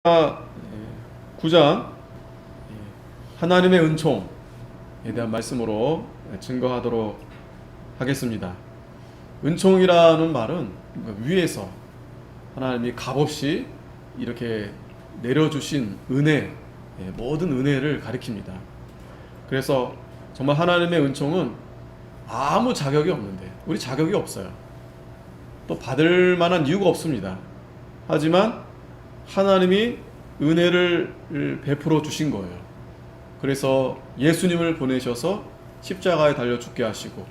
9장 하나님의 은총에 대한 말씀으로 증거하도록 하겠습니다. 은총이라는 말은 위에서 하나님이 값없이 이렇게 내려주신 은혜, 모든 은혜를 가리킵니다. 그래서 정말 하나님의 은총은 아무 자격이 없는데, 우리 자격이 없어요. 또 받을 만한 이유가 없습니다. 하지만 하나님이 은혜를 베풀어 주신 거예요. 그래서 예수님을 보내셔서 십자가에 달려 죽게 하시고,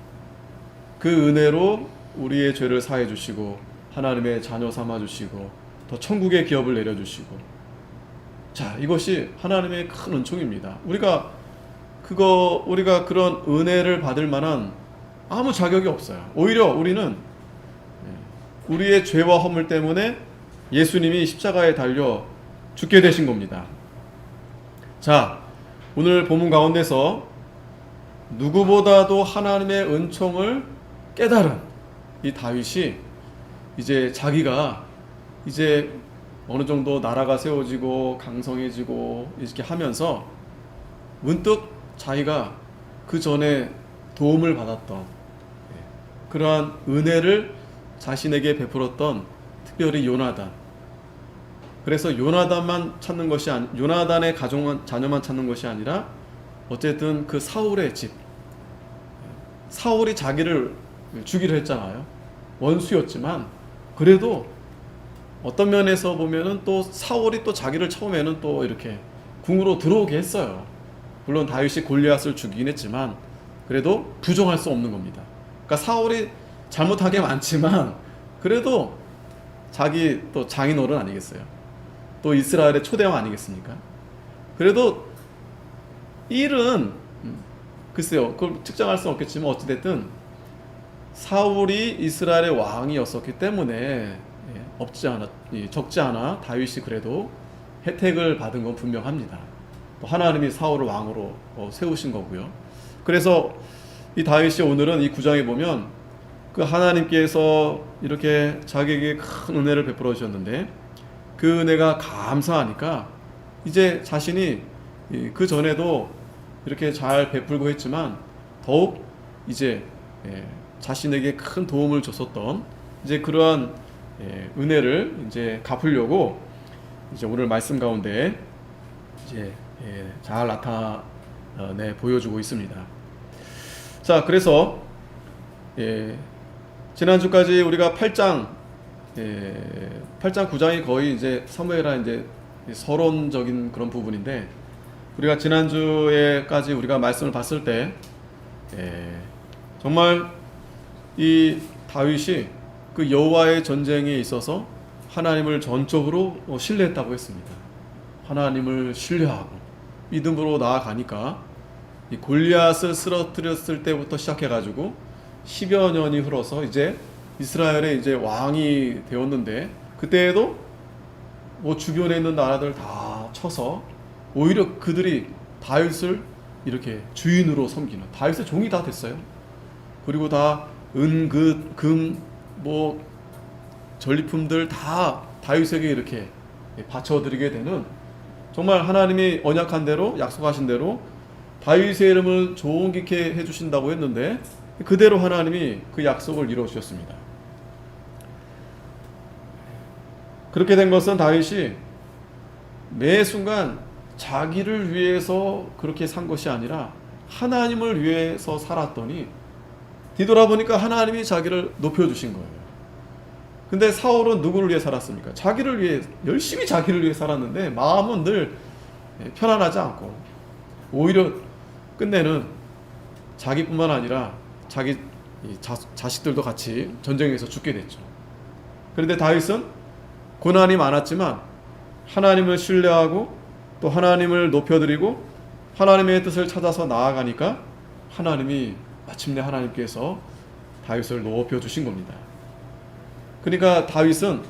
그 은혜로 우리의 죄를 사해 주시고 하나님의 자녀 삼아 주시고 더 천국의 기업을 내려 주시고, 자, 이것이 하나님의 큰 은총입니다. 우리가 그런 은혜를 받을 만한 아무 자격이 없어요. 오히려 우리는 우리의 죄와 허물 때문에 예수님이 십자가에 달려 죽게 되신 겁니다. 자, 오늘 본문 가운데서 누구보다도 하나님의 은총을 깨달은 이 다윗이 이제 자기가 이제 어느 정도 나라가 세워지고 강성해지고 이렇게 하면서 문득 자기가 그 전에 도움을 받았던 그러한 은혜를 자신에게 베풀었던 특별히 요나단, 그래서 요나단의 자녀만 찾는 것이 아니라 어쨌든 그 사울의 집, 사울이 자기를 죽이려 했잖아요. 원수였지만 그래도 어떤 면에서 보면은 또 사울이 또 자기를 처음에는 또 이렇게 궁으로 들어오게 했어요. 물론 다윗이 골리앗을 죽이긴 했지만 그래도 부정할 수 없는 겁니다. 그러니까 사울이 잘못한 게 많지만 그래도 자기 또 장인어른 아니겠어요? 또 이스라엘의 초대왕 아니겠습니까? 그래도 일은 글쎄요, 그걸 측정할 수는 없겠지만 어찌됐든 사울이 이스라엘의 왕이었었기 때문에 적지 않아 다윗이 그래도 혜택을 받은 건 분명합니다. 또 하나님이 사울을 왕으로 세우신 거고요. 그래서 이 다윗이 오늘은 이 9장에 보면 그 하나님께서 이렇게 자기에게 큰 은혜를 베풀어 주셨는데 그 은혜가 감사하니까 이제 자신이 그 전에도 이렇게 잘 베풀고 했지만 더욱 이제 자신에게 큰 도움을 줬었던 이제 그러한 은혜를 이제 갚으려고 이제 오늘 말씀 가운데 이제 잘 나타내 보여주고 있습니다. 자, 그래서 지난주까지 우리가 8장 9장이 거의 이제 사무엘하 이제 서론적인 그런 부분인데, 우리가 지난주에까지 우리가 말씀을 봤을 때 정말 이 다윗이 그 여호와의 전쟁에 있어서 하나님을 전적으로 신뢰했다고 했습니다. 하나님을 신뢰하고 믿음으로 나아가니까 이 골리앗을 쓰러뜨렸을 때부터 시작해가지고 10여 년이 흘러서 이제 이스라엘의 이제 왕이 되었는데, 그때에도 뭐 주변에 있는 나라들 다 쳐서 오히려 그들이 다윗을 이렇게 주인으로 섬기는, 다윗의 종이 다 됐어요. 그리고 다 금, 뭐 전리품들 다 다윗에게 이렇게 바쳐드리게 되는, 정말 하나님이 언약한 대로 약속하신 대로 다윗의 이름을 존귀케 해주신다고 했는데 그대로 하나님이 그 약속을 이루어 주셨습니다. 그렇게 된 것은 다윗이 매 순간 자기를 위해서 그렇게 산 것이 아니라 하나님을 위해서 살았더니 뒤돌아보니까 하나님이 자기를 높여주신 거예요. 근데 사울은 누구를 위해 살았습니까? 자기를 위해, 열심히 자기를 위해 살았는데 마음은 늘 편안하지 않고 오히려 끝내는 자기뿐만 아니라 자기 자식들도 같이 전쟁에서 죽게 됐죠. 그런데 다윗은 고난이 많았지만 하나님을 신뢰하고 또 하나님을 높여드리고 하나님의 뜻을 찾아서 나아가니까 하나님이 마침내 하나님께서 다윗을 높여주신 겁니다. 그러니까 다윗은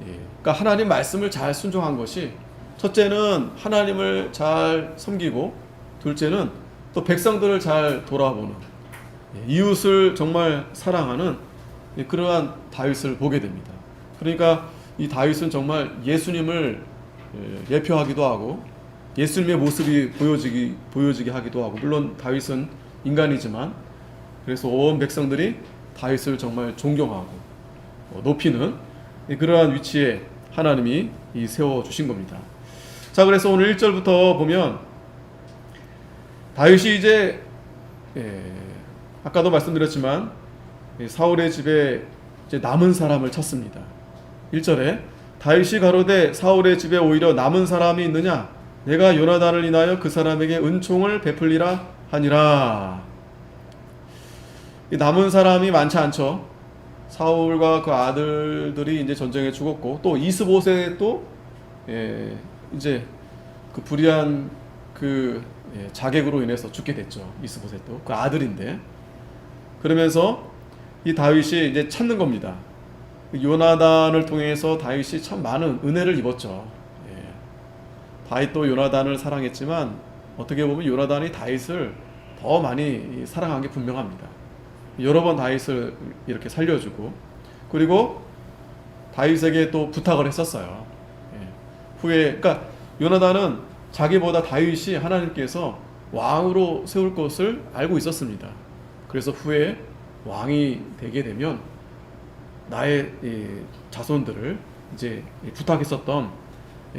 그러니까 하나님 말씀을 잘 순종한 것이, 첫째는 하나님을 잘 섬기고 둘째는 또 백성들을 잘 돌아보는, 이웃을 정말 사랑하는 그러한 다윗을 보게 됩니다. 그러니까 이 다윗은 정말 예수님을 예표하기도 하고 예수님의 모습이 보여지게 하기도 하고, 물론 다윗은 인간이지만 그래서 온 백성들이 다윗을 정말 존경하고 높이는 그러한 위치에 하나님이 세워주신 겁니다. 자, 그래서 오늘 1절부터 보면 다윗이 이제 아까도 말씀드렸지만 사울의 집에 이제 남은 사람을 찾습니다. 1절에 다윗이 가로되 사울의 집에 오히려 남은 사람이 있느냐, 내가 요나단을 인하여 그 사람에게 은총을 베풀리라 하니라. 이 남은 사람이 많지 않죠. 사울과 그 아들들이 이제 전쟁에 죽었고, 또 이스보셋도 이제 그 불의한 그 자객으로 인해서 죽게 됐죠. 이스보셋도 그 아들인데. 그러면서 이 다윗이 이제 찾는 겁니다. 요나단을 통해서 다윗이 참 많은 은혜를 입었죠. 다윗도 요나단을 사랑했지만 어떻게 보면 요나단이 다윗을 더 많이 사랑한 게 분명합니다. 여러 번 다윗을 이렇게 살려주고, 그리고 다윗에게 또 부탁을 했었어요. 후에, 그러니까 요나단은 자기보다 다윗이 하나님께서 왕으로 세울 것을 알고 있었습니다. 그래서 후에 왕이 되게 되면 나의 자손들을 이제 부탁했었던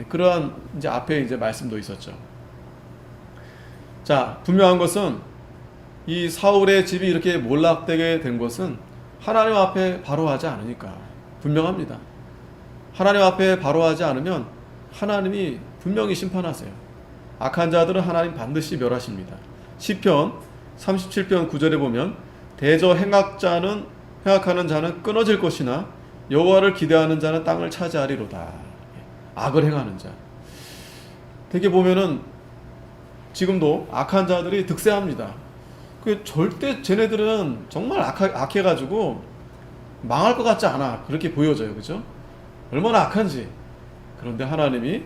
그러한 이제 앞에 이제 말씀도 있었죠. 자, 분명한 것은 이 사울의 집이 이렇게 몰락되게 된 것은 하나님 앞에 바로 하지 않으니까 분명합니다. 하나님 앞에 바로 하지 않으면 하나님이 분명히 심판하세요. 악한 자들은 하나님 반드시 멸하십니다. 시편 37편 9절에 보면 대저 행악하는 자는 끊어질 것이나 여호와를 기대하는 자는 땅을 차지하리로다. 악을 행하는 자. 되게 보면은 지금도 악한 자들이 득세합니다. 그 절대 쟤네들은 정말 악해가지고 망할 것 같지 않아. 그렇게 보여져요. 그죠? 얼마나 악한지. 그런데 하나님이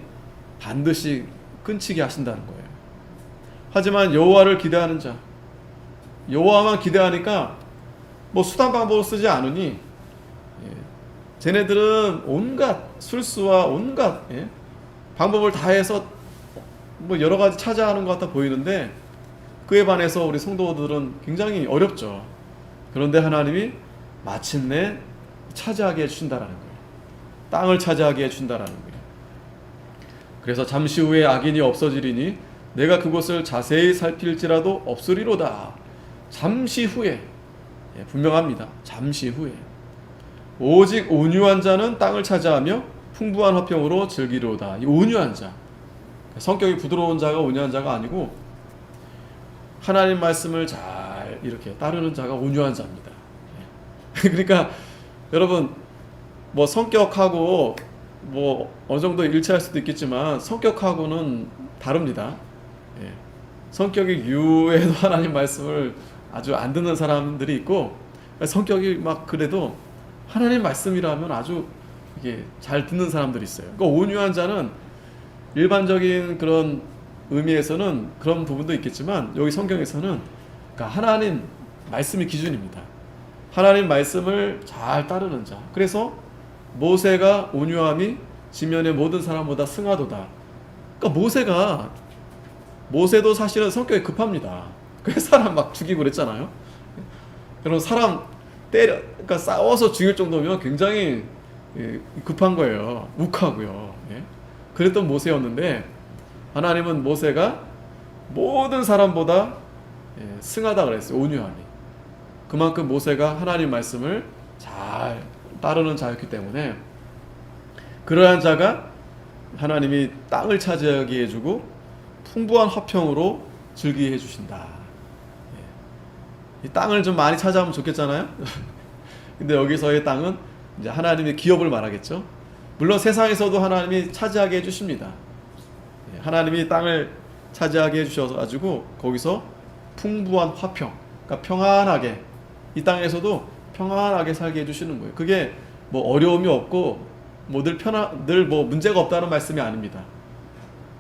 반드시 끊치게 하신다는 거예요. 하지만 여호와를 기대하는 자, 여호와만 기대하니까 뭐 수단 방법을 쓰지 않으니 쟤네들은 온갖 술수와 온갖 방법을 다 해서 뭐 여러 가지 찾아하는 것 같아 보이는데, 그에 반해서 우리 성도들은 굉장히 어렵죠. 그런데 하나님이 마침내 차지하게 해주신다라는 거예요. 땅을 차지하게 해준다라는 거예요. 그래서 잠시 후에 악인이 없어지리니 내가 그곳을 자세히 살필지라도 없으리로다. 잠시 후에, 분명합니다. 잠시 후에. 오직 온유한 자는 땅을 차지하며 풍부한 화평으로 즐기리로다. 이 온유한 자, 성격이 부드러운 자가 온유한 자가 아니고 하나님 말씀을 잘 이렇게 따르는 자가 온유한 자입니다. 그러니까 여러분, 뭐 성격하고 뭐 어느 정도 일치할 수도 있겠지만 성격하고는 다릅니다. 성격이 유해도 하나님 말씀을 아주 안 듣는 사람들이 있고, 성격이 막 그래도 하나님 말씀이라면 아주 이게 잘 듣는 사람들이 있어요. 그러니까 온유한 자는 일반적인 그런 의미에서는 그런 부분도 있겠지만, 여기 성경에서는 그러니까 하나님 말씀이 기준입니다. 하나님 말씀을 잘 따르는 자. 그래서 모세가 온유함이 지면의 모든 사람보다 승하도다. 그러니까 모세도 사실은 성격이 급합니다. 그래서 사람 막 죽이고 그랬잖아요. 여러분, 사람 그러니까 싸워서 죽일 정도면 굉장히 급한 거예요. 욱하고요. 그랬던 모세였는데 하나님은 모세가 모든 사람보다 승하다 그랬어요. 온유함이. 그만큼 모세가 하나님 말씀을 잘 따르는 자였기 때문에 그러한 자가 하나님이 땅을 차지하게 해주고 풍부한 화평으로 즐기게 해주신다. 이 땅을 좀 많이 차지하면 좋겠잖아요. 근데 여기서의 땅은 이제 하나님의 기업을 말하겠죠. 물론 세상에서도 하나님이 차지하게 해주십니다. 하나님이 땅을 차지하게 해주셔가지고 거기서 풍부한 화평, 그러니까 평안하게, 이 땅에서도 평안하게 살게 해주시는 거예요. 그게 뭐 어려움이 없고 뭐 늘 뭐 문제가 없다는 말씀이 아닙니다.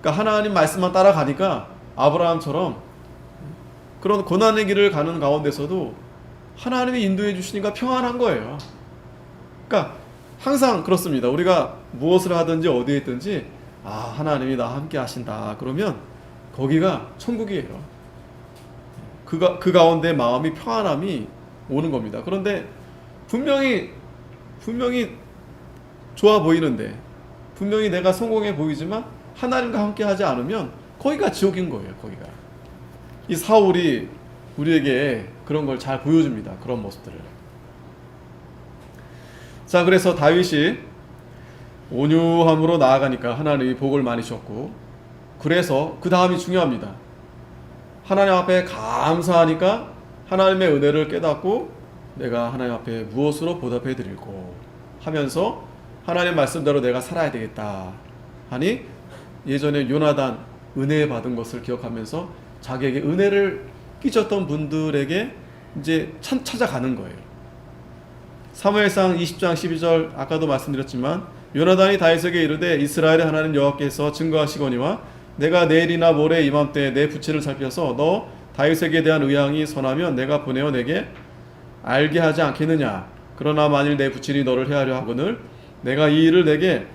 그러니까 하나님 말씀만 따라가니까 아브라함처럼 그런 고난의 길을 가는 가운데서도 하나님이 인도해 주시니까 평안한 거예요. 그러니까 항상 그렇습니다. 우리가 무엇을 하든지 어디에 있든지 하나님이 나와 함께 하신다 그러면 거기가 천국이에요. 그 가운데 마음이 평안함이 오는 겁니다. 그런데 분명히 좋아 보이는데, 분명히 내가 성공해 보이지만 하나님과 함께 하지 않으면 거기가 지옥인 거예요. 거기가. 이 사울이 우리에게 그런 걸 잘 보여줍니다. 그런 모습들을. 자, 그래서 다윗이 온유함으로 나아가니까 하나님이 복을 많이 주셨고, 그래서 그 다음이 중요합니다. 하나님 앞에 감사하니까 하나님의 은혜를 깨닫고 내가 하나님 앞에 무엇으로 보답해 드릴고 하면서 하나님 말씀대로 내가 살아야 되겠다 하니, 예전에 요나단 은혜 받은 것을 기억하면서 자기에게 은혜를 끼쳤던 분들에게 이제 찾아가는 거예요. 사무엘상 20장 12절 아까도 말씀드렸지만, 요나단이 다윗에게 이르되 이스라엘의 하나님 여호와께서 증거하시거니와 내가 내일이나 모레 이맘때에 내 부친을 살펴서 너 다윗에게 대한 의향이 선하면 내가 보내어 내게 알게 하지 않겠느냐. 그러나 만일 내 부친이 너를 해하려 하거늘 내가 이 일을 내게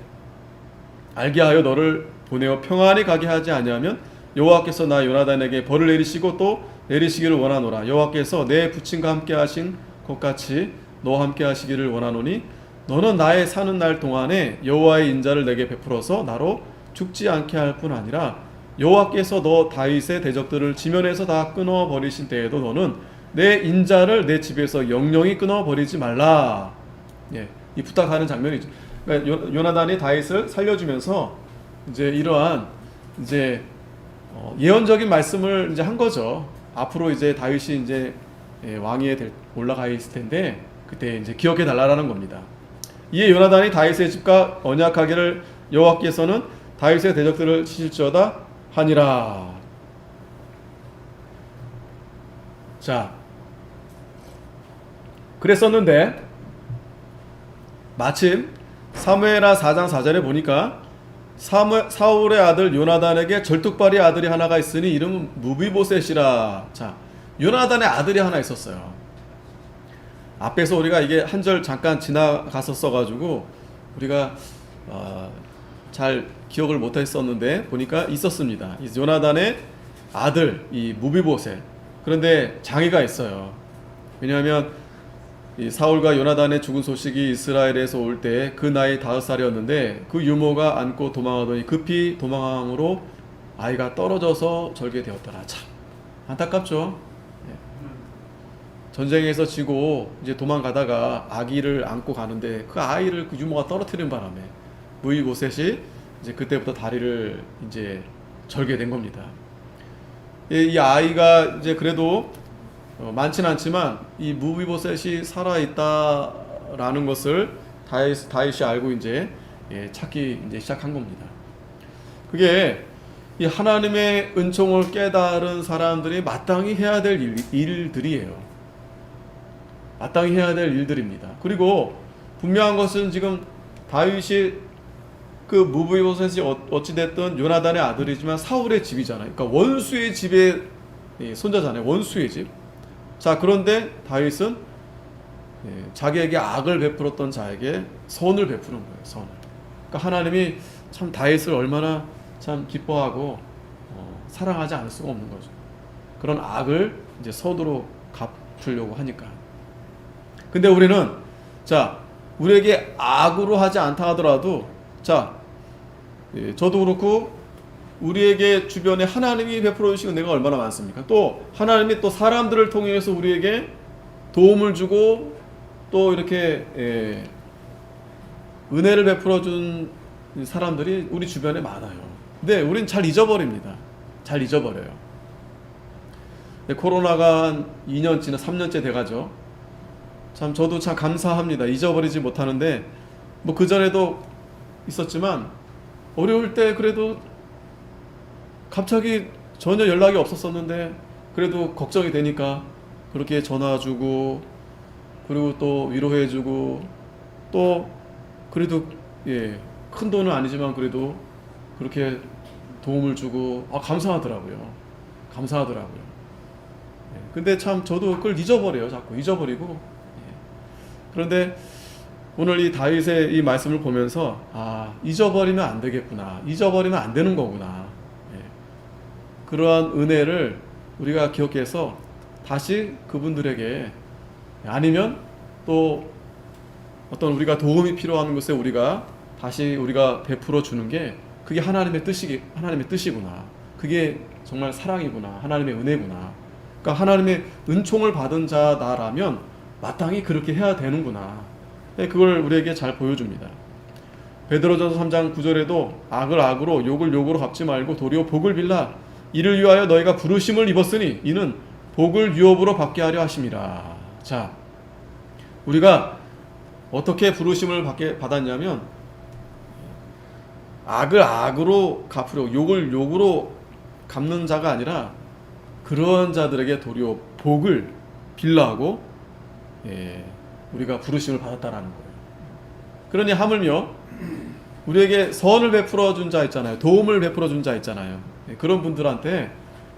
알게 하여 너를 보내어 평안히 가게 하지 아니하면 여호와께서 나 요나단에게 벌을 내리시고 또 내리시기를 원하노라. 여호와께서 내 부친과 함께 하신 것 같이 너와 함께 하시기를 원하노니 너는 나의 사는 날 동안에 여호와의 인자를 내게 베풀어서 나로 죽지 않게 할 뿐 아니라 여호와께서 너 다윗의 대적들을 지면에서 다 끊어 버리신 때에도 너는 내 인자를 내 집에서 영영히 끊어 버리지 말라. 예, 이 부탁하는 장면이죠. 그러니까 요나단이 다윗을 살려주면서 이제 이러한 이제 예언적인 말씀을 이제 한 거죠. 앞으로 이제 다윗이 이제 왕위에 올라가 있을 텐데 그때 이제 기억해 달라라는 겁니다. 이에 요나단이 다윗의 집과 언약하기를 여호와께서는 다윗의 대적들을 치실지어다 하니라. 자, 그랬었는데 마침 사무엘하 4장 4절에 보니까 사울의 아들 요나단에게 절뚝발이 아들이 하나가 있으니 이름은 무비보셋이라. 자, 요나단의 아들이 하나 있었어요. 앞에서 우리가 이게 한 절 잠깐 지나갔었어 가지고 우리가 잘 기억을 못했었는데 보니까 있었습니다. 이 요나단의 아들 이 무비보셋. 그런데 장애가 있어요. 왜냐하면 이 사울과 요나단의 죽은 소식이 이스라엘에서 올 때 그 나이 5살이었는데 그 유모가 안고 도망하더니 급히 도망함으로 아이가 떨어져서 절개되었더라. 참 안타깝죠. 전쟁에서 지고 이제 도망가다가 아기를 안고 가는데 그 아이를 그 유모가 떨어뜨린 바람에 무비보셋이 이제 그때부터 다리를 이제 절개된 겁니다. 이 아이가 이제 그래도 많지는 않지만 이 무비보셋이 살아 있다라는 것을 다윗이 알고 이제 찾기 이제 시작한 겁니다. 그게 이 하나님의 은총을 깨달은 사람들이 마땅히 해야 될 일들이에요. 마땅히 해야 될 일들입니다. 그리고 분명한 것은 지금 다윗이 그 무비보셋이 어찌됐든 요나단의 아들이지만 사울의 집이잖아요. 그러니까 원수의 집의 손자잖아요. 원수의 집. 자, 그런데 다윗은 자기에게 악을 베풀었던 자에게 선을 베푸는 거예요. 선을. 그러니까 하나님이 참 다윗을 얼마나 참 기뻐하고 사랑하지 않을 수가 없는 거죠. 그런 악을 이제 선으로 갚으려고 하니까. 근데 우리는 자, 우리에게 악으로 하지 않다 하더라도 자, 저도 그렇고 우리에게 주변에 하나님이 베풀어 주시는 은혜가 얼마나 많습니까? 또 하나님이 또 사람들을 통해서 우리에게 도움을 주고 또 이렇게 은혜를 베풀어 준 사람들이 우리 주변에 많아요. 근데 우린 잘 잊어버립니다. 잘 잊어버려요. 코로나가 한 2년째나 3년째 돼가죠. 참 저도 참 감사합니다. 잊어버리지 못하는데 뭐 그전에도 있었지만 어려울 때 그래도 갑자기 전혀 연락이 없었었는데 그래도 걱정이 되니까 그렇게 전화 주고 그리고 또 위로해 주고 또 그래도 큰 돈은 아니지만 그래도 그렇게 도움을 주고 감사하더라고요. 근데 참 저도 그걸 잊어버려요. 자꾸 잊어버리고. 그런데 오늘 이 다윗의 이 말씀을 보면서 잊어버리면 안 되겠구나, 잊어버리면 안 되는 거구나. 예. 그러한 은혜를 우리가 기억해서 다시 그분들에게, 아니면 또 어떤 우리가 도움이 필요한 곳에 우리가 베풀어 주는 게, 그게 하나님의 뜻이구나. 그게 정말 사랑이구나. 하나님의 은혜구나. 그러니까 하나님의 은총을 받은 자다라면 마땅히 그렇게 해야 되는구나. 그걸 우리에게 잘 보여줍니다. 베드로전서 3장 9절에도 악을 악으로 욕을 욕으로 갚지 말고 도리어 복을 빌라. 이를 위하여 너희가 부르심을 입었으니 이는 복을 유업으로 받게 하려 하심이라. 자, 우리가 어떻게 부르심을 받았냐면, 악을 악으로 갚으려, 욕을 욕으로 갚는 자가 아니라 그런 자들에게 도리어 복을 빌라하고, 우리가 부르심을 받았다라는 거예요. 그러니 하물며 우리에게 선을 베풀어 준 자 있잖아요. 도움을 베풀어 준 자 있잖아요. 그런 분들한테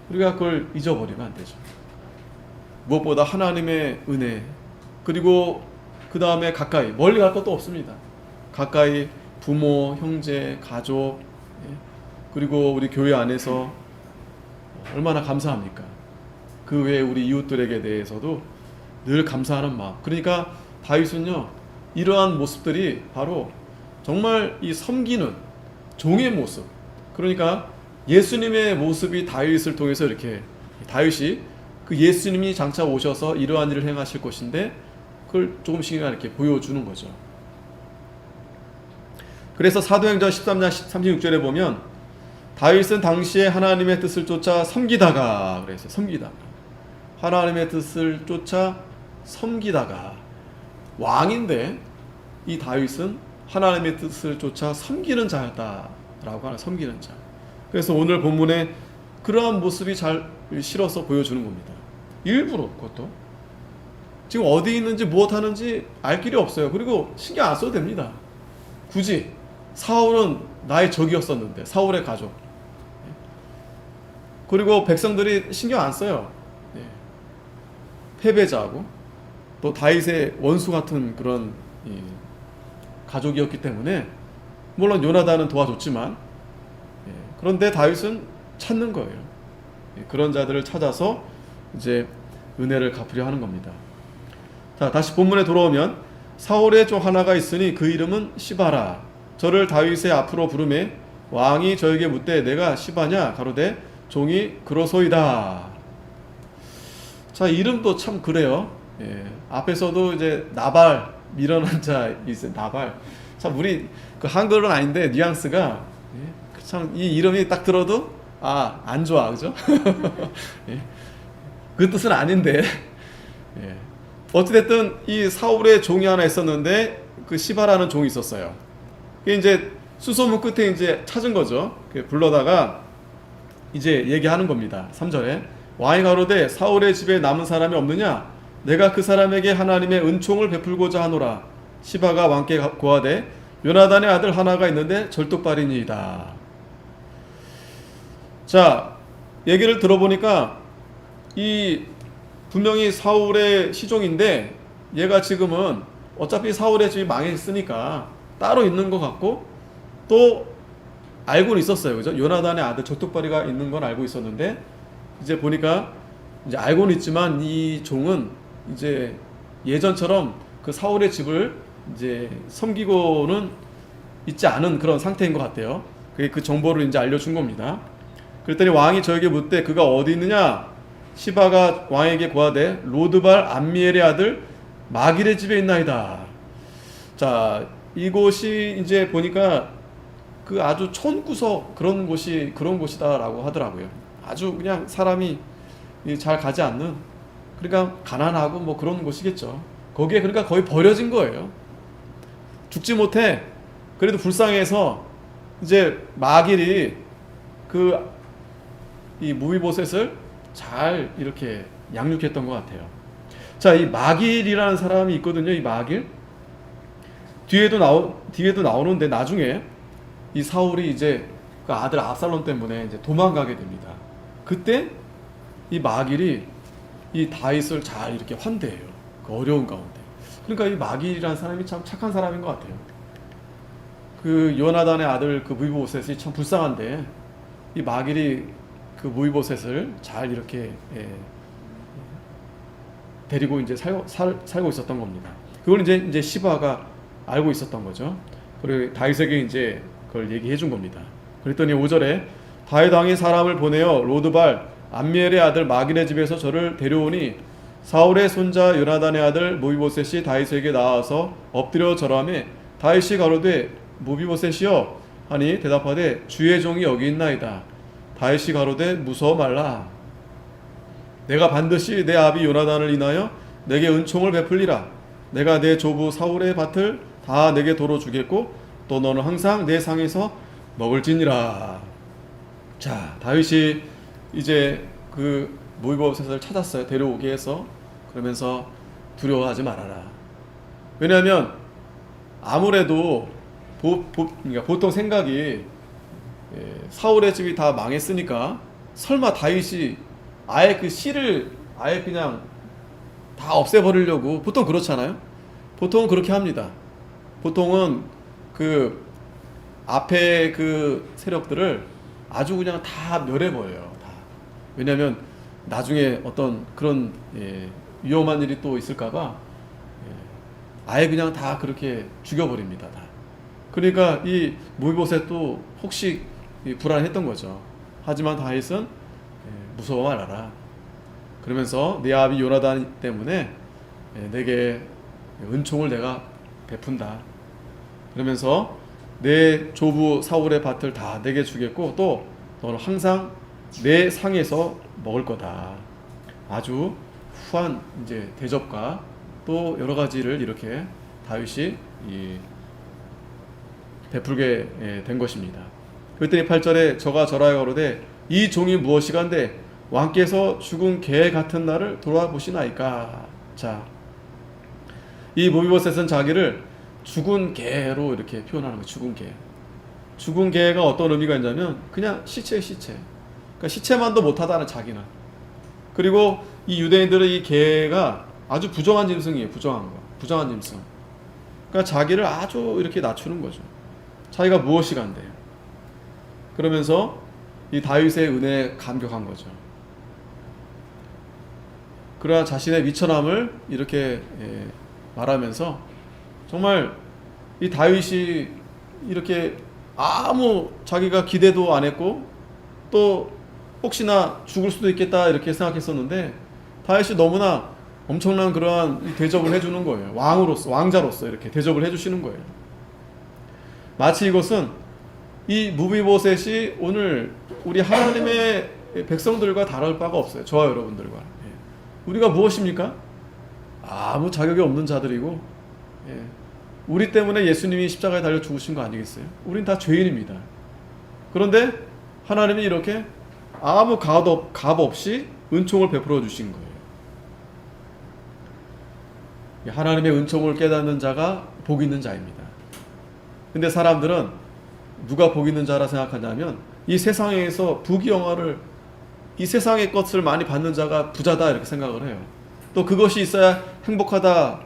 우리가 그걸 잊어버리면 안 되죠. 무엇보다 하나님의 은혜, 그리고 그 다음에 가까이, 멀리 갈 것도 없습니다. 가까이 부모, 형제, 가족, 그리고 우리 교회 안에서 얼마나 감사합니까? 그 외에 우리 이웃들에게 대해서도 늘 감사하는 마음. 그러니까 다윗은요, 이러한 모습들이 바로 정말 이 섬기는 종의 모습, 그러니까 예수님의 모습이 다윗을 통해서 이렇게, 다윗이 그 예수님이 장차 오셔서 이러한 일을 행하실 것인데 그걸 조금씩이나 이렇게 보여주는 거죠. 그래서 사도행전 13장 36절에 보면 다윗은 당시에 하나님의 뜻을 쫓아 섬기다가, 그래서 섬기다가, 하나님의 뜻을 쫓아 섬기다가, 왕인데 이 다윗은 하나님의 뜻을 쫓아 섬기는 자였다라고 하는, 섬기는 자. 그래서 오늘 본문에 그러한 모습이 잘 실어서 보여주는 겁니다. 일부러. 그것도 지금 어디 있는지 무엇 하는지 알 길이 없어요. 그리고 신경 안 써도 됩니다. 굳이 사울은 나의 적이었었는데, 사울의 가족, 그리고 백성들이 신경 안 써요. 패배자하고 또 다윗의 원수 같은 그런 가족이었기 때문에, 물론 요나단은 도와줬지만, 그런데 다윗은 찾는 거예요. 그런 자들을 찾아서 이제 은혜를 갚으려 하는 겁니다. 자, 다시 본문에 돌아오면 사울의 종 하나가 있으니 그 이름은 시바라. 저를 다윗의 앞으로 부르매 왕이 저에게 묻되 내가 시바냐? 가로되 종이 그러소이다. 자, 이름도 참 그래요. 앞에서도 이제 나발, 미련한 자 있어요. 나발. 참 우리 그 한글은 아닌데 뉘앙스가, 참 이 이름이 딱 들어도 안 좋아, 그죠? 그 뜻은 아닌데. 어찌됐든 이 사울의 종이 하나 있었는데 그 시바라는 종이 있었어요. 그게 이제 수소문 끝에 이제 찾은 거죠. 불러다가 이제 얘기하는 겁니다. 3절에 왕이 가로되 사울의 집에 남은 사람이 없느냐? 내가 그 사람에게 하나님의 은총을 베풀고자 하노라. 시바가 왕께 고하되 요나단의 아들 하나가 있는데 절뚝발이니이다. 자, 얘기를 들어보니까 이 분명히 사울의 시종인데, 얘가 지금은 어차피 사울의 집이 망했으니까 따로 있는 것 같고, 또 알고는 있었어요. 그죠? 요나단의 아들 절뚝발이가 있는 건 알고 있었는데, 이제 보니까 이제 알고는 있지만 이 종은 이제 예전처럼 그 사울의 집을 이제 섬기고는 있지 않은 그런 상태인 것 같아요. 그게 그 정보를 이제 알려준 겁니다. 그랬더니 왕이 저에게 묻되 그가 어디 있느냐? 시바가 왕에게 고하되 로드발 암미엘의 아들 마길의 집에 있나이다. 자, 이곳이 이제 보니까 그 아주 촌구석 그런 곳이다라고 하더라고요. 아주 그냥 사람이 잘 가지 않는, 그러니까 가난하고 뭐 그런 곳이겠죠. 거기에 그러니까 거의 버려진 거예요. 죽지 못해. 그래도 불쌍해서 이제 마길이 이 무비보셋을 잘 이렇게 양육했던 것 같아요. 자, 이 마길이라는 사람이 있거든요. 이 마길. 뒤에도 나오는데 나중에 이 사울이 이제 그 아들 압살롬 때문에 이제 도망가게 됩니다. 그때 이 마길이 이 다윗을 잘 이렇게 환대해요. 그 어려운 가운데. 그러니까 이 마길이라는 사람이 참 착한 사람인 것 같아요. 그 요나단의 아들 그 무이보셋이 참 불쌍한데 이 마길이 그 무이보셋을 잘 이렇게 데리고 이제 살고 있었던 겁니다. 그걸 이제 시바가 알고 있었던 거죠. 그리고 다윗에게 이제 그걸 얘기해 준 겁니다. 그랬더니 5절에 다윗 왕이 사람을 보내어 로드발 암미엘의 아들 마길의 집에서 저를 데려오니 사울의 손자 요나단의 아들 무비보셋이 다윗에게 나와서 엎드려 절하매 다윗이 가로되 무비보셋이여 하니 대답하되 주의 종이 여기 있나이다. 다윗이 가로되 무서워 말라. 내가 반드시 내 아비 요나단을 인하여 내게 은총을 베풀리라. 내가 내 조부 사울의 밭을 다 내게 도로 주겠고 또 너는 항상 내 상에서 먹을지니라. 자, 다윗이 이제 그 무비보셋을 찾았어요. 데려오게 해서. 그러면서 두려워하지 말아라. 왜냐하면 아무래도 그러니까 보통 생각이 사울의 집이 다 망했으니까 설마 다윗이 아예 그 씨를 아예 그냥 다 없애버리려고, 보통 그렇잖아요. 보통은 그렇게 합니다. 보통은 그 앞에 그 세력들을 아주 그냥 다 멸해버려요. 다. 왜냐하면 나중에 어떤 그런 위험한 일이 또 있을까봐 아예 그냥 다 그렇게 죽여버립니다. 다. 그러니까 이 무비보셋도 혹시 불안했던 거죠. 하지만 다윗은 무서워 말아라. 그러면서 내 아비 요나단 때문에 내게 은총을 내가 베푼다. 그러면서 내 조부 사울의 밭을 다 내게 주겠고 또 너는 항상 내 상에서 먹을 거다. 아주 후한 이제 대접과 또 여러 가지를 이렇게 다윗이 베풀게 된 것입니다. 그랬더니 8절에 저가 절하여 가로되 이 종이 무엇이간데 왕께서 죽은 개 같은 나를 돌아보시나이까. 자, 이 무비보셋은 자기를 죽은 개로 이렇게 표현하는 거예요. 죽은 개. 죽은 개가 어떤 의미가 있냐면 그냥 시체의 시체. 그러니까 시체만도 못하다는 자기는. 그리고 이 유대인들은 이 개가 아주 부정한 짐승이에요. 부정한 거. 부정한 짐승. 그러니까 자기를 아주 이렇게 낮추는 거죠. 자기가 무엇이간데. 그러면서 이 다윗의 은혜에 감격한 거죠. 그러나 자신의 미천함을 이렇게 말하면서 정말 이 다윗이 이렇게 아무 자기가 기대도 안 했고 또 혹시나 죽을 수도 있겠다 이렇게 생각했었는데 다윗이 너무나 엄청난 그러한 대접을 해주는 거예요. 왕자로서 이렇게 대접을 해주시는 거예요. 마치 이것은 이 무비보셋이 오늘 우리 하나님의 백성들과 다를 바가 없어요. 저와 여러분들과. 우리가 무엇입니까? 아무 자격이 없는 자들이고 우리 때문에 예수님이 십자가에 달려 죽으신 거 아니겠어요? 우린 다 죄인입니다. 그런데 하나님이 이렇게 아무 값 없이 은총을 베풀어 주신 거예요. 하나님의 은총을 깨닫는 자가 복 있는 자입니다. 근데 사람들은 누가 복 있는 자라 생각하냐면 이 세상에서 부귀영화를 이 세상의 것을 많이 받는 자가 부자다 이렇게 생각을 해요. 또 그것이 있어야 행복하다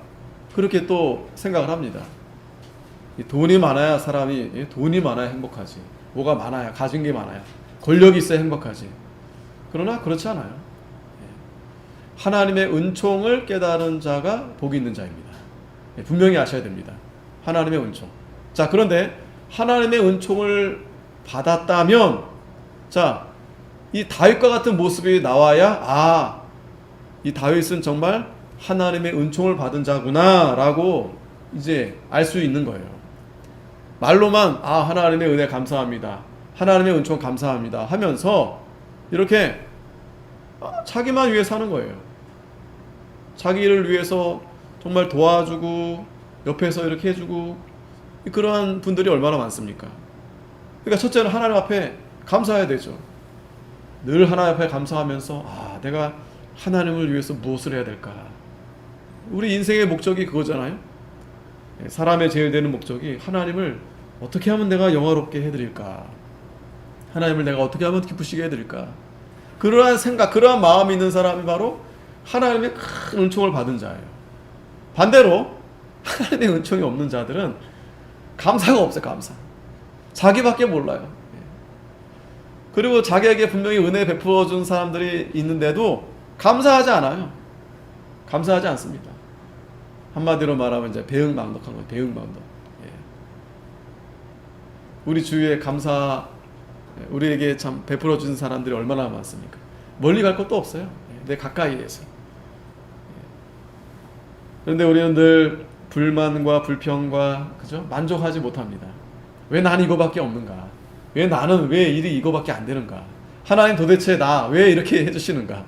그렇게 또 생각을 합니다. 돈이 많아야 사람이 돈이 많아야 행복하지. 뭐가 많아야 가진 게 많아야 권력이 있어야 행복하지. 그러나 그렇지 않아요. 하나님의 은총을 깨달은 자가 복이 있는 자입니다. 분명히 아셔야 됩니다. 하나님의 은총. 자, 그런데 하나님의 은총을 받았다면 자, 이 다윗과 같은 모습이 나와야 이 다윗은 정말 하나님의 은총을 받은 자구나 라고 이제 알 수 있는 거예요. 말로만 하나님의 은혜 감사합니다. 하나님의 은총 감사합니다 하면서 이렇게 자기만 위해 사는 거예요. 자기를 위해서 정말 도와주고 옆에서 이렇게 해주고 그러한 분들이 얼마나 많습니까? 그러니까 첫째는 하나님 앞에 감사해야 되죠. 늘 하나님 앞에 감사하면서 내가 하나님을 위해서 무엇을 해야 될까? 우리 인생의 목적이 그거잖아요. 사람의 제일 되는 목적이 하나님을 어떻게 하면 내가 영화롭게 해드릴까? 하나님을 내가 어떻게 하면 기쁘시게 해드릴까? 그러한 생각, 그러한 마음이 있는 사람이 바로 하나님의 큰 은총을 받은 자예요. 반대로 하나님의 은총이 없는 자들은 감사가 없어요. 감사. 자기밖에 몰라요. 그리고 자기에게 분명히 은혜 베풀어 준 사람들이 있는데도 감사하지 않아요. 감사하지 않습니다. 한마디로 말하면 이제 배은망덕한 거예요. 배은망덕. 우리 주위에 우리에게 참 베풀어 주는 사람들이 얼마나 많습니까? 멀리 갈 것도 없어요. 내 가까이에서. 그런데 우리는 늘 불만과 불평과 그죠? 만족하지 못합니다. 왜 나는 이거밖에 없는가? 왜 나는 왜 일이 이거밖에 안 되는가? 하나님 도대체 나 왜 이렇게 해주시는가?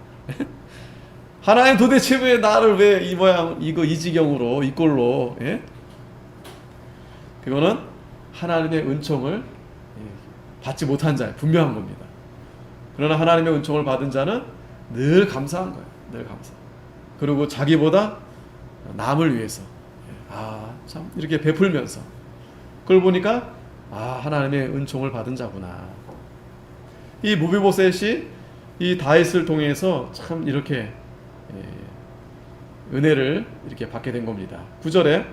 하나님 도대체 왜 나를 왜 이 모양 이 지경으로 이 꼴로? 예? 그거는 하나님의 은총을 받지 못한 자 분명한 겁니다. 그러나 하나님의 은총을 받은 자는 늘 감사한 거예요. 늘 감사. 그리고 자기보다 남을 위해서 참 이렇게 베풀면서 그걸 보니까 하나님의 은총을 받은 자구나. 이 무비보셋이 이 다윗을 통해서 참 이렇게 은혜를 이렇게 받게 된 겁니다. 9절에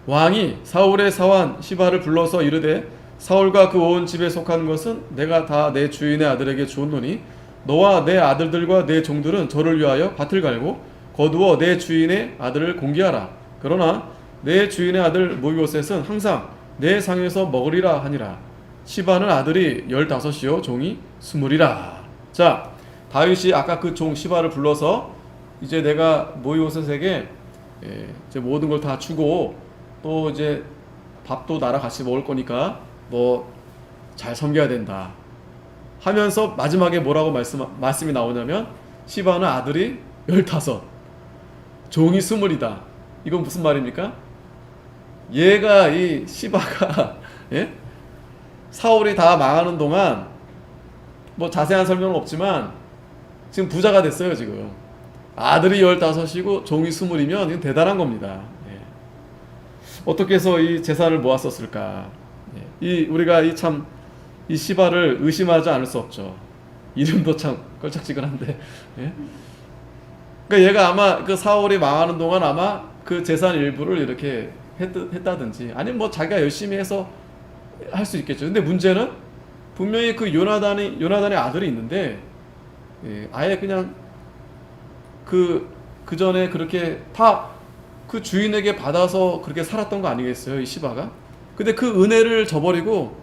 왕이 사울의 사환 시바를 불러서 이르되 사울과 그 온 집에 속한 것은 내가 다 내 주인의 아들에게 주었노니 너와 내 아들들과 내 종들은 저를 위하여 밭을 갈고 거두어 내 주인의 아들을 공개하라. 그러나 내 주인의 아들 무비보셋은 항상 내 상에서 먹으리라 하니라. 시바는 아들이 15이요 종이 20이라. 자, 다윗이 아까 그 종 시바를 불러서 이제 내가 무비보셋에게 이제 모든 걸 다 주고 또 이제 밥도 나랑 같이 먹을 거니까 너 잘 섬겨야 된다 하면서 마지막에 뭐라고 말씀이 나오냐면 시바는 아들이 15 종이 20이다. 이건 무슨 말입니까? 얘가 이 시바가 예? 사울이 다 망하는 동안 뭐 자세한 설명은 없지만 지금 부자가 됐어요. 지금 아들이 15이고 종이 20이면 이건 대단한 겁니다. 예. 어떻게 해서 이 재산을 모았었을까? 예. 우리가 이 시바를 의심하지 않을 수 없죠. 이름도 참 걸작지근한데. 예? 그러니까 얘가 아마 그 사울이 망하는 동안 아마 그 재산 일부를 이렇게 했다든지 아니면 뭐 자기가 열심히 해서 할 수 있겠죠. 근데 문제는 분명히 그 요나단의 아들이 있는데 아예 그냥 그 전에 그렇게 다 그 주인에게 받아서 그렇게 살았던 거 아니겠어요, 이 시바가? 근데 그 은혜를 저버리고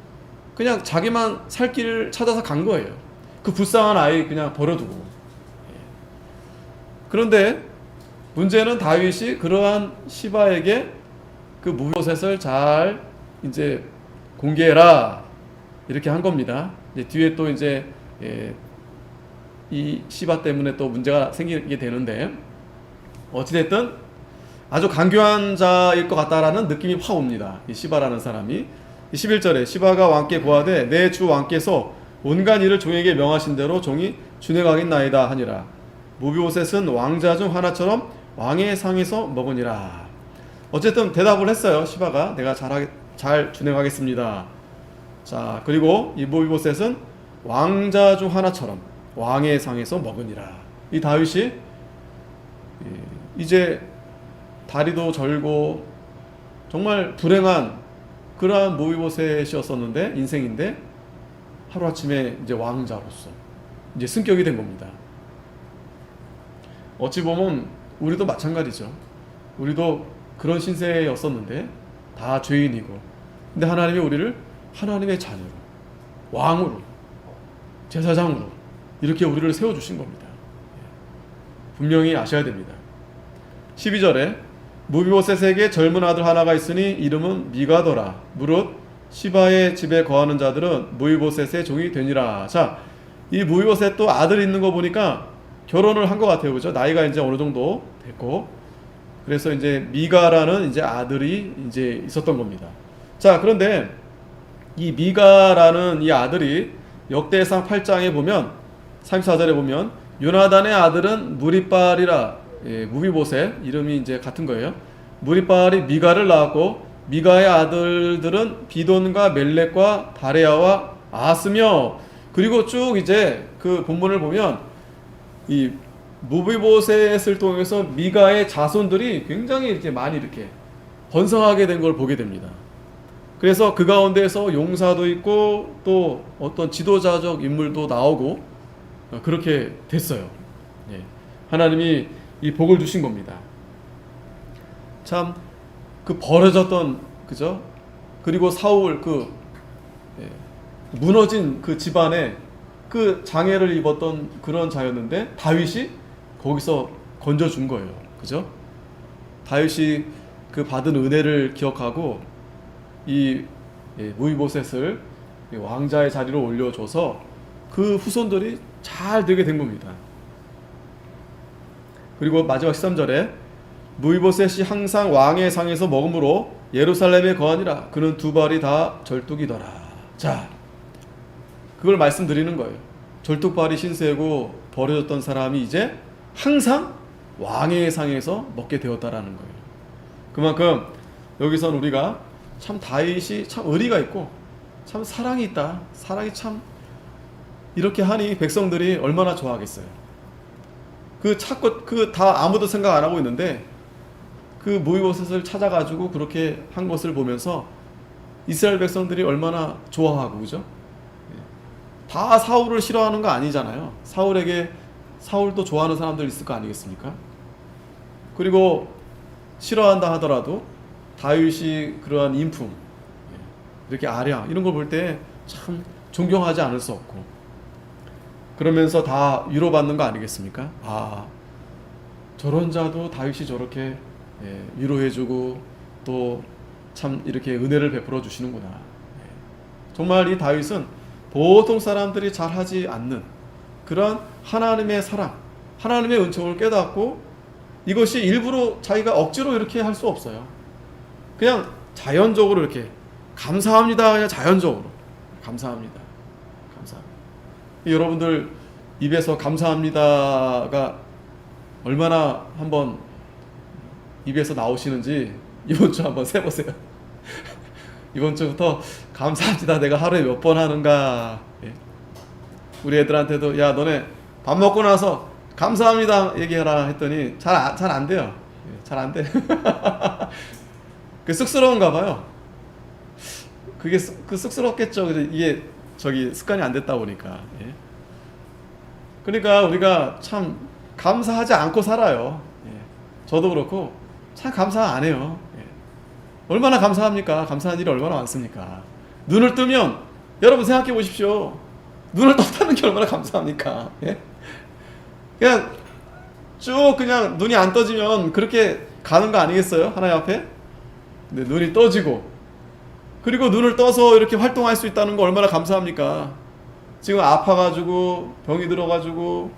그냥 자기만 살 길을 찾아서 간 거예요. 그 불쌍한 아이 그냥 버려두고. 그런데 문제는 다윗이 그러한 시바에게 그 무비보셋을 잘 이제 공개해라 이렇게 한 겁니다. 이제 뒤에 또 이제 이 시바 때문에 또 문제가 생기게 되는데 어찌됐든 아주 간교한 자일 것 같다라는 느낌이 확 옵니다. 이 시바라는 사람이 11절에 시바가 왕께 고하되 내 주 왕께서 온갖 일을 종에게 명하신 대로 종이 준행하겠나이다 하니라. 무비보셋은 왕자 중 하나처럼 왕의 상에서 먹으니라. 어쨌든 대답을 했어요. 시바가 내가 잘 준행하겠습니다. 자, 그리고 이 무비보셋은 왕자 중 하나처럼 왕의 상에서 먹으니라. 이 다윗이 이제 다리도 절고 정말 불행한 그러한 무비보셋이었었는데 인생인데 하루아침에 이제 왕자로서 이제 승격이 된 겁니다. 어찌 보면 우리도 마찬가지죠. 우리도 그런 신세였었는데 다 죄인이고 근데 하나님이 우리를 하나님의 자녀로 왕으로 제사장으로 이렇게 우리를 세워주신 겁니다. 분명히 아셔야 됩니다. 12절에 무비보셋에게 젊은 아들 하나가 있으니 이름은 미가더라. 무릇 시바의 집에 거하는 자들은 무비보셋의 종이 되니라. 자, 이 무비보셋도 아들 있는 거 보니까 결혼을 한 것 같아요. 그죠? 나이가 이제 어느 정도 됐고. 그래서 이제 미가라는 이제 아들이 이제 있었던 겁니다. 자, 그런데 이 미가라는 이 아들이 역대상 8장에 보면 34절에 보면 요나단의 아들은 무리빨이라. 무비보셋 이름이 이제 같은 거예요. 무리빨이 미가를 낳았고 미가의 아들들은 비돈과 멜렉과 다레아와 아스며 그리고 쭉 이제 그 본문을 보면 이 무비보셋을 통해서 미가의 자손들이 굉장히 이렇게 많이 이렇게 번성하게 된 걸 보게 됩니다. 그래서 그 가운데에서 용사도 있고 또 어떤 지도자적 인물도 나오고 그렇게 됐어요. 예. 하나님이 이 복을 주신 겁니다. 참 그 버려졌던 그죠? 그리고 사울 그 무너진 그 집안에 그 장애를 입었던 그런 자였는데 다윗이 거기서 건져준 거예요. 그죠? 다윗이 그 받은 은혜를 기억하고 이 무이보셋을 왕자의 자리로 올려줘서 그 후손들이 잘 되게 된 겁니다. 그리고 마지막 13절에 무이보셋이 항상 왕의 상에서 먹음으로 예루살렘에 거하니라. 그는 두 발이 다 절뚝이더라. 자, 그걸 말씀드리는 거예요. 절뚝발이 신세고 버려졌던 사람이 이제 항상 왕의 상에서 먹게 되었다라는 거예요. 그만큼 여기선 우리가 참 다윗이 참 의리가 있고 참 사랑이 있다. 사랑이 참 이렇게 하니 백성들이 얼마나 좋아하겠어요. 그 찾고 그 다 아무도 생각 안 하고 있는데 그 무이보셋을 찾아가지고 그렇게 한 것을 보면서 이스라엘 백성들이 얼마나 좋아하고 그죠? 다 사울을 싫어하는 거 아니잖아요. 사울도 좋아하는 사람들 있을 거 아니겠습니까? 그리고 싫어한다 하더라도 다윗이 그러한 인품, 이렇게 아량 이런 걸 볼 때 참 존경하지 않을 수 없고 그러면서 다 위로받는 거 아니겠습니까? 아, 저런 자도 다윗이 저렇게 위로해주고 또 참 이렇게 은혜를 베풀어 주시는구나. 정말 이 다윗은 보통 사람들이 잘하지 않는 그런 하나님의 사랑, 하나님의 은총을 깨닫고 이것이 일부러 자기가 억지로 이렇게 할 수 없어요. 그냥 자연적으로 이렇게 감사합니다. 그냥 자연적으로 감사합니다. 감사합니다. 여러분들 입에서 감사합니다가 얼마나 한번 입에서 나오시는지 이번 주 한번 세보세요. 이번 주부터 감사합니다. 내가 하루에 몇 번 하는가. 우리 애들한테도 야 너네 밥 먹고 나서 감사합니다 얘기해라 했더니 잘 안 돼요. 잘 안 돼. 그 쑥스러운가 봐요. 그게 쑥스럽겠죠. 이게 습관이 안 됐다 보니까. 그러니까 우리가 참 감사하지 않고 살아요. 저도 그렇고 참 감사 안 해요. 얼마나 감사합니까? 감사한 일이 얼마나 많습니까? 눈을 뜨면 여러분 생각해 보십시오. 눈을 떴다는 게 얼마나 감사합니까? 그냥 쭉 그냥 눈이 안 떠지면 그렇게 가는 거 아니겠어요? 하나님 앞에? 근데 눈이 떠지고 그리고 눈을 떠서 이렇게 활동할 수 있다는 거 얼마나 감사합니까? 지금 아파가지고 병이 들어가지고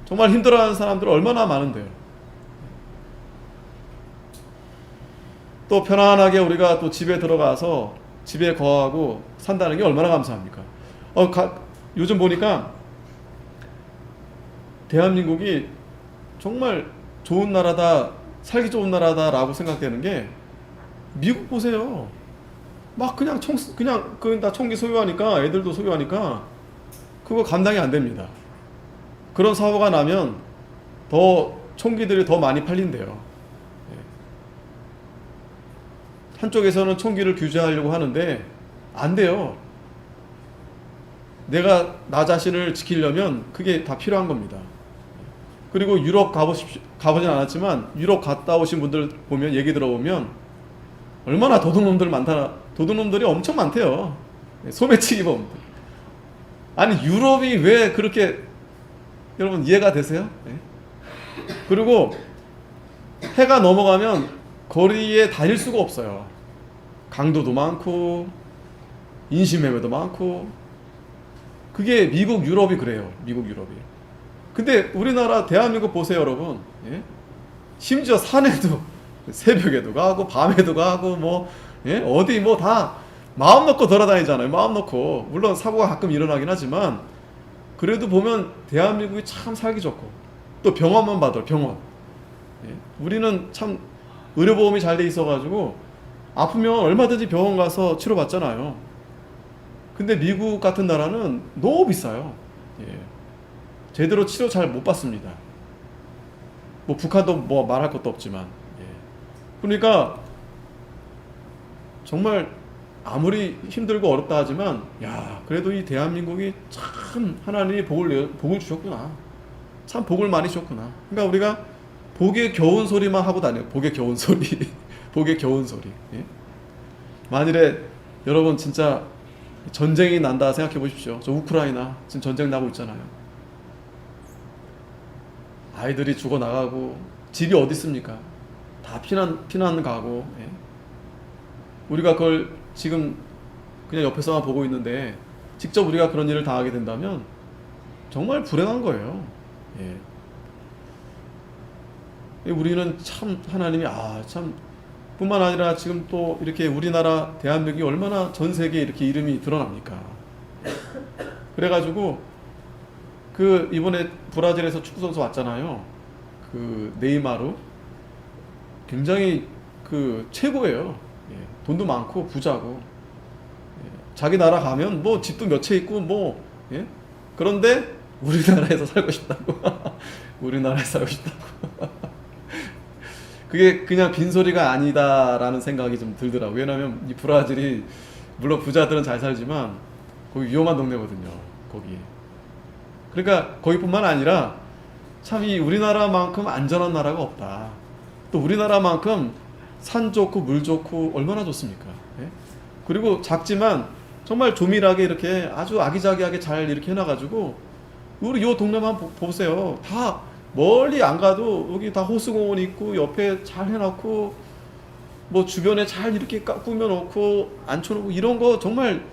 정말 힘들어하는 사람들 얼마나 많은데요. 또 편안하게 우리가 또 집에 들어가서 집에 거하고 산다는 게 얼마나 감사합니까? 요즘 보니까 대한민국이 정말 좋은 나라다, 살기 좋은 나라다라고 생각되는 게 미국 보세요. 막 그냥 그건 다 총기 소유하니까 애들도 소유하니까 그거 감당이 안 됩니다. 그런 사고가 나면 더 총기들이 더 많이 팔린대요. 한쪽에서는 총기를 규제하려고 하는데 안 돼요. 내가 나 자신을 지키려면 그게 다 필요한 겁니다. 그리고 유럽 가보진 않았지만 유럽 갔다 오신 분들 보면 얘기 들어보면 얼마나 도둑놈들이 엄청 많대요. 소매치기범. 아니 유럽이 왜 그렇게 여러분 이해가 되세요? 그리고 해가 넘어가면 거리에 다닐 수가 없어요. 강도도 많고 인신매매도 많고 그게 미국 유럽이 그래요. 미국 유럽이. 근데 우리나라 대한민국 보세요 여러분. 심지어 산에도 새벽에도 가고 밤에도 가고 뭐 어디 뭐 다 마음 놓고 돌아다니잖아요. 마음 놓고. 물론 사고가 가끔 일어나긴 하지만 그래도 보면 대한민국이 참 살기 좋고 또 병원만 봐도 병원. 우리는 참 의료보험이 잘 돼 있어가지고 아프면 얼마든지 병원 가서 치료받잖아요. 근데 미국 같은 나라는 너무 비싸요. 제대로 치료 잘 못 받습니다. 뭐 북한도 뭐 말할 것도 없지만. 그러니까 정말 아무리 힘들고 어렵다 하지만 야 그래도 이 대한민국이 참 하나님이 복을 주셨구나. 참 복을 많이 주셨구나. 그러니까 우리가 복에 겨운 소리만 하고 다녀요. 복에 겨운 소리. 복에 겨운 소리. 예? 만일에 여러분 진짜 전쟁이 난다 생각해 보십시오. 저 우크라이나 지금 전쟁 나고 있잖아요. 아이들이 죽어나가고 집이 어디 있습니까? 다 피난 가고. 예? 우리가 그걸 지금 그냥 옆에서만 보고 있는데 직접 우리가 그런 일을 당하게 된다면 정말 불행한 거예요. 예. 우리는 참 하나님이 참 뿐만 아니라 지금 또 이렇게 우리나라 대한민국이 얼마나 전 세계에 이렇게 이름이 드러납니까? 그래가지고 그 이번에 브라질에서 축구 선수 왔잖아요. 그 네이마르 굉장히 그 최고예요. 예. 돈도 많고 부자고. 예. 자기 나라 가면 뭐 집도 몇 채 있고 뭐 예? 그런데 우리나라에서 살고 싶다고. 우리나라에서 살고 싶다고. 그게 그냥 빈소리가 아니다라는 생각이 좀 들더라고요. 왜냐하면 이 브라질이 물론 부자들은 잘 살지만 거기 위험한 동네거든요. 거기. 그러니까 거기뿐만 아니라 참 이 우리나라만큼 안전한 나라가 없다. 또 우리나라만큼 산 좋고 물 좋고 얼마나 좋습니까? 예? 그리고 작지만 정말 조밀하게 이렇게 아주 아기자기하게 잘 이렇게 해놔가지고 우리 요 동네만 보세요. 다 멀리 안 가도 여기 다 호수공원 있고 옆에 잘 해놓고 뭐 주변에 잘 이렇게 꾸며놓고 앉혀놓고 이런 거 정말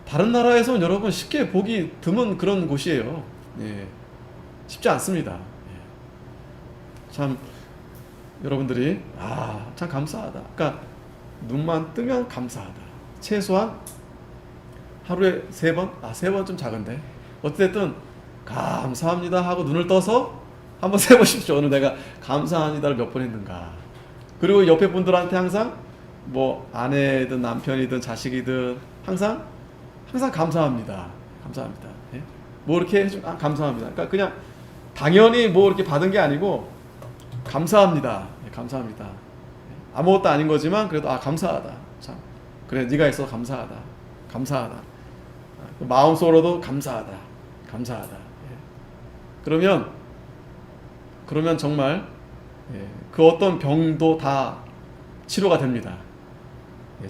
다른 나라에서는 여러분 쉽게 보기 드문 그런 곳이에요. 예. 쉽지 않습니다. 예. 참 여러분들이 참 감사하다. 그러니까 눈만 뜨면 감사하다. 최소한 하루에 3번? 3번 좀 작은데 어쨌든 감사합니다 하고 눈을 떠서 한번 세보십시오. 오늘 내가 감사합니다를 몇 번 했는가. 그리고 옆에 분들한테 항상 뭐 아내든 남편이든 자식이든 항상 감사합니다. 감사합니다. 예? 뭐 이렇게 해주면 감사합니다. 그러니까 그냥 당연히 뭐 이렇게 받은 게 아니고 감사합니다. 예, 감사합니다. 예? 아무것도 아닌 거지만 그래도 감사하다. 참 그래 네가 있어서 감사하다. 감사하다. 마음속으로도 감사하다. 감사하다. 예. 그러면 정말 그 어떤 병도 다 치료가 됩니다.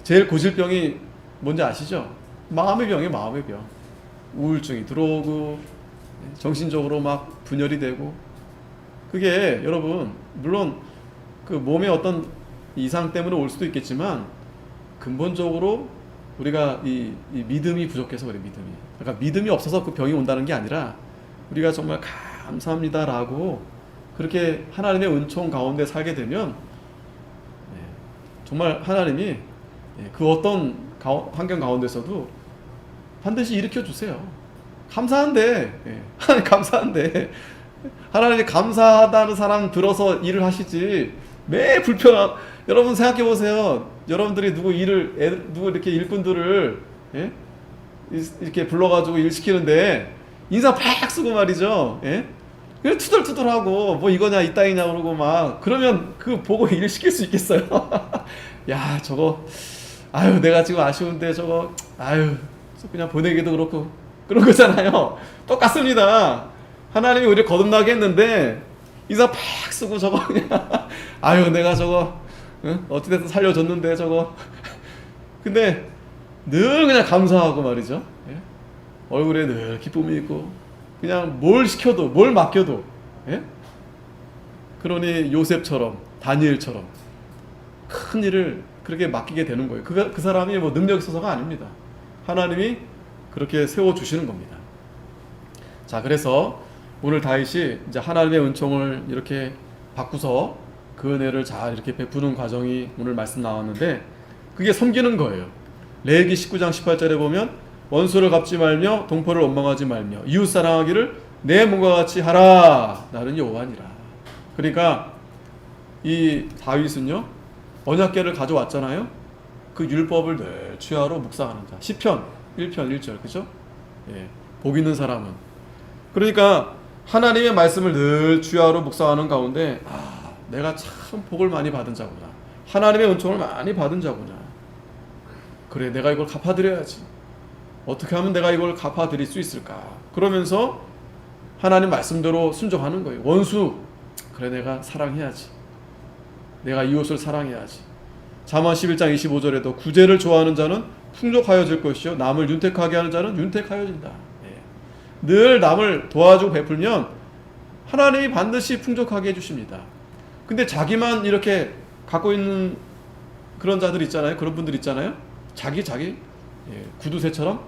제일 고질병이 뭔지 아시죠? 마음의 병이에요. 마음의 병. 우울증이 들어오고 정신적으로 막 분열이 되고 그게 여러분 물론 그 몸의 어떤 이상 때문에 올 수도 있겠지만 근본적으로 우리가 이 믿음이 부족해서 그래. 그러니까 믿음이 없어서 그 병이 온다는 게 아니라 우리가 정말 감사합니다라고 그렇게 하나님의 은총 가운데 살게 되면 정말 하나님이 그 어떤 환경 가운데서도 반드시 일으켜 주세요. 감사한데 하나님 감사한데 하나님이 감사하다는 사람 들어서 일을 하시지 매일 불편한 여러분 생각해 보세요. 여러분들이 누구 이렇게 일꾼들을 이렇게 불러가지고 일 시키는데 인사 팍 쓰고 말이죠. 투덜투덜하고 뭐 이거냐 이따이냐 그러고 막 그러면 그 보고 일 시킬 수 있겠어요? 야 저거 내가 지금 아쉬운데 저거 그냥 보내기도 그렇고 그런 거잖아요. 똑같습니다. 하나님이 우리를 거듭나게 했는데 인사 팍 쓰고 저거 그냥 내가 저거 어찌됐든 살려줬는데 저거 근데 늘 그냥 감사하고 말이죠. 얼굴에 늘 기쁨이 있고 그냥 뭘 시켜도 뭘 맡겨도 그러니 요셉처럼 다니엘처럼 큰 일을 그렇게 맡기게 되는 거예요. 그 사람이 뭐 능력이 있어서가 아닙니다. 하나님이 그렇게 세워주시는 겁니다. 자 그래서 오늘 다윗이 이제 하나님의 은총을 이렇게 받고서 그 은혜를 잘 이렇게 베푸는 과정이 오늘 말씀 나왔는데 그게 섬기는 거예요. 레위기 19장 18절에 보면 원수를 갚지 말며 동포를 원망하지 말며 이웃 사랑하기를 내 몸과 같이 하라. 나는 여호와니라. 그러니까 이 다윗은요 언약궤를 가져왔잖아요. 그 율법을 늘 주야로 묵상하는 자. 시편 1편 1절 그죠? 복 있는 사람은 그러니까 하나님의 말씀을 늘 주야로 묵상하는 가운데 내가 참 복을 많이 받은 자구나. 하나님의 은총을 많이 받은 자구나. 그래, 내가 이걸 갚아드려야지. 어떻게 하면 내가 이걸 갚아드릴 수 있을까? 그러면서 하나님 말씀대로 순종하는 거예요. 원수, 그래, 내가 사랑해야지. 내가 이웃을 사랑해야지. 잠언 11장 25절에도 구제를 좋아하는 자는 풍족하여질 것이요 남을 윤택하게 하는 자는 윤택하여진다. 늘 남을 도와주고 베풀면 하나님이 반드시 풍족하게 해주십니다. 근데 자기만 이렇게 갖고 있는 그런 자들 있잖아요. 그런 분들 있잖아요. 자기 구두쇠처럼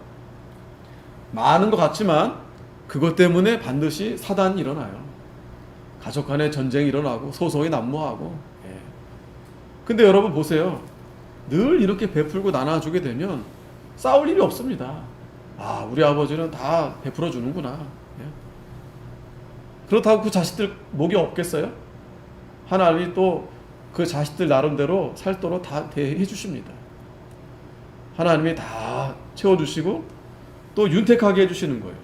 많은 것 같지만 그것 때문에 반드시 사단이 일어나요. 가족 간에 전쟁이 일어나고 소송이 난무하고. 근데 여러분 보세요. 늘 이렇게 베풀고 나눠주게 되면 싸울 일이 없습니다. 아, 우리 아버지는 다 베풀어 주는구나. 그렇다고 그 자식들 목이 없겠어요? 하나님이 또 그 자식들 나름대로 살도록 다 대해 주십니다. 하나님이 다 채워주시고 또 윤택하게 해주시는 거예요.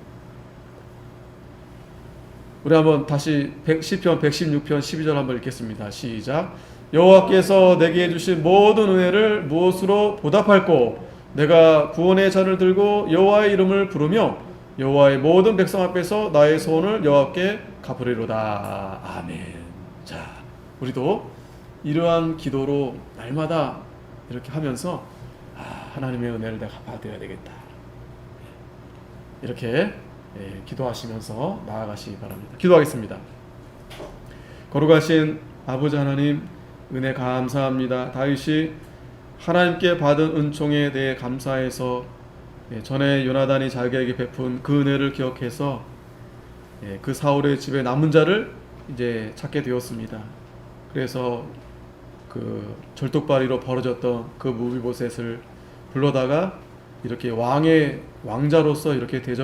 우리 한번 다시 시편 116편 12절 한번 읽겠습니다. 시작. 여호와께서 내게 해주신 모든 은혜를 무엇으로 보답할꼬? 내가 구원의 잔을 들고 여호와의 이름을 부르며 여호와의 모든 백성 앞에서 나의 소원을 여호와께 갚으리로다. 아멘. 자, 우리도 이러한 기도로 날마다 이렇게 하면서 하나님의 은혜를 내가 갚아드려야 되겠다. 이렇게 기도하시면서 나아가시기 바랍니다. 기도하겠습니다. 거룩하신 아버지 하나님, 은혜 감사합니다. 다윗이 하나님께 받은 은총에 대해 감사해서 전에 요나단이 자기에게 베푼 그 은혜를 기억해서 그 사울의 집에 남은 자를 이제 찾게 되었습니다. 그래서 그 절뚝발이로 벌어졌던 그 무비보셋을 불러다가 이렇게 왕자로서 이렇게 대접